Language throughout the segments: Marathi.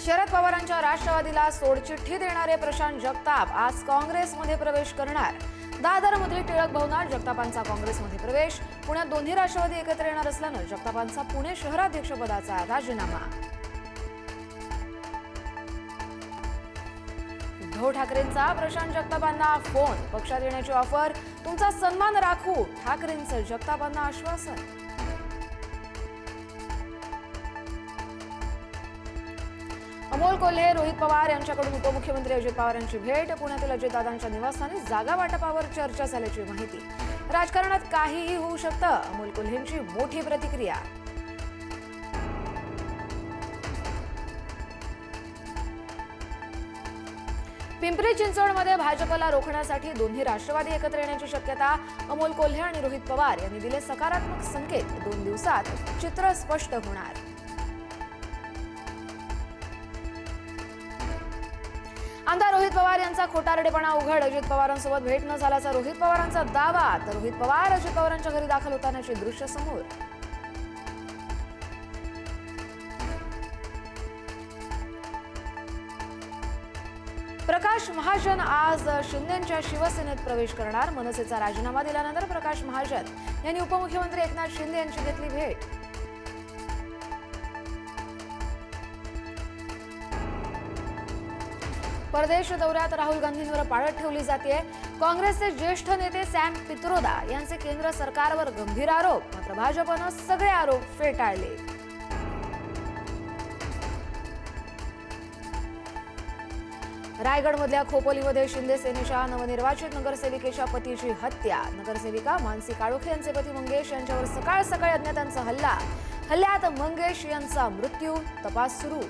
शरद पवारांच्या राष्ट्रवादीला सोडचिठ्ठी देणारे प्रशांत जगताप आज काँग्रेसमध्ये प्रवेश करणार। दादरमधील टिळक भवनात जगतापांचा काँग्रेसमध्ये प्रवेश। पुण्यात दोन्ही राष्ट्रवादी एकत्र येणार असल्यानं जगतापांचा पुणे शहराध्यक्षपदाचा राजीनामा। उद्धव ठाकरेंचा प्रशांत जगतापांना फोन, पक्षात येण्याची ऑफर, तुमचा सन्मान राखू, ठाकरेंचं जगतापांना आश्वासन। अमोल कोल्हे, रोहित पवार यांच्याकडून उपमुख्यमंत्री अजित पवार यांची भेट। पुण्यातील अजितदादांच्या निवासस्थानी जागा वाटपावर चर्चा झाल्याची माहिती। राजकारणात काहीही होऊ शकतं, अमोल कोल्हेंची मोठी प्रतिक्रिया। पिंपरी चिंचवडमध्ये भाजपला रोखण्यासाठी दोन्ही राष्ट्रवादी एकत्र येण्याची शक्यता। अमोल कोल्हे आणि रोहित पवार यांनी दिले सकारात्मक संकेत। 2 दिवसात चित्र स्पष्ट होणार। आमदार रोहित पवार यांचा खोटारडेपणा उघड, अजित पवारांसोबत भेट न झाल्याचा रोहित पवारांचा दावा। तर रोहित पवार अजित पवारांच्या घरी दाखल होतानाची दृश्य समोर। प्रकाश महाजन आज शिंदेंच्या शिवसेनेत प्रवेश करणार। मनसेचा राजीनामा दिल्यानंतर प्रकाश महाजन यांनी उपमुख्यमंत्री एकनाथ शिंदे यांची घेतली भेट। परदेश दौऱ्यात राहुल गांधींवर पाळत ठेवली जाते। काँग्रेसचे ज्येष्ठ नेते सॅम पित्रोदा यांचे केंद्र सरकारवर गंभीर आरोप, मात्र भाजपनं सगळे आरोप फेटाळले। रायगडमधल्या खोपोलीमध्ये शिंदे सेनेच्या नवनिर्वाचित नगरसेविकेच्या पतीची हत्या। नगरसेविका मानसी काळोखे यांचे पती मंगेश यांच्यावर सकाळ सकाळी अज्ञातांचा हल्ल्यात मंगेश यांचा मृत्यू, तपास सुरू।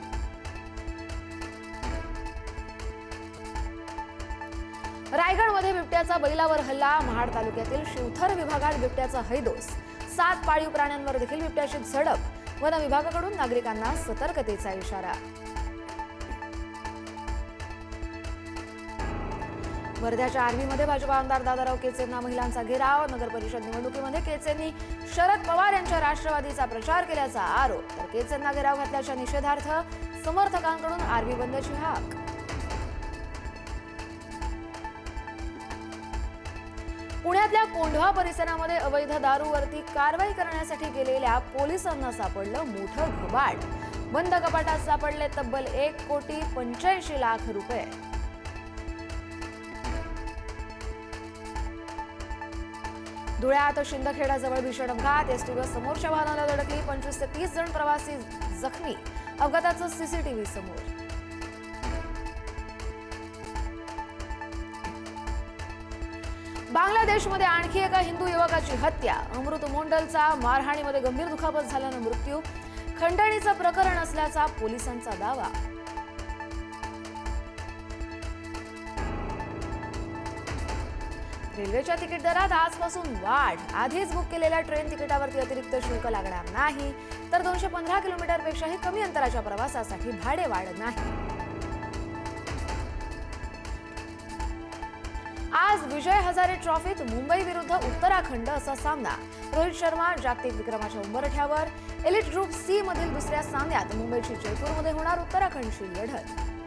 रायगडमध्ये बिबट्याचा बैलावर हल्ला। महाड तालुक्यातील शिवथर विभागात बिबट्याचा हैदोस। 7 पाळीव प्राण्यांवर देखील बिबट्याची झडप। वन विभागाकडून नागरिकांना सतर्कतेचा इशारा। वर्ध्याच्या आर्वीमध्ये भाजपा आमदार दादाराव केचेंना महिलांचा घेराव। नगर परिषद निवडणुकीमध्ये केचेंनी शरद पवार यांच्या राष्ट्रवादीचा प्रचार केल्याचा आरोप। तर केचेंना घेराव घातल्याच्या निषेधार्थ समर्थकांकडून आर्वी बंदची हाक। पुण्यातल्या कोंढवा परिसरामध्ये अवैध दारूवरती कारवाई करण्यासाठी गेलेल्या पोलिसांना सापडलं मोठं घबाड। बंद कपाटात सापडले तब्बल 1,85,00,000 रुपये। धुळ्यात शिंदखेडाजवळ भीषण अपघात। एसटी बस समोरच्या वाहनाला धडकली। 25 ते 30 जण प्रवासी जखमी। अपघाताचं सीसीटीव्ही समोर। बांगलादेशमध्ये आणखी एका हिंदू युवकाची हत्या। अमृत मोंडलचा मारहाणीमध्ये गंभीर दुखापत झाल्यानं मृत्यू। खंडणीचं प्रकरण असल्याचा पोलिसांचा दावा। रेल्वेच्या तिकीट दरात आजपासून वाढ। आधीच बुक केलेल्या ट्रेन तिकिटावरती अतिरिक्त शुल्क लागणार नाही, तर 215 किलोमीटरपेक्षाही कमी अंतराच्या प्रवासासाठी भाडे वाढ नाही। आज विजय हजारे ट्रॉफीत मुंबई विरुद्ध उत्तराखंड असा सामना। रोहित शर्मा जागतिक विक्रमाच्या उंबरठ्यावर। एलिट ग्रुप सी मधील दुसऱ्या सामन्यात मुंबईची जयपूरमध्ये होणार उत्तराखंडची लढत।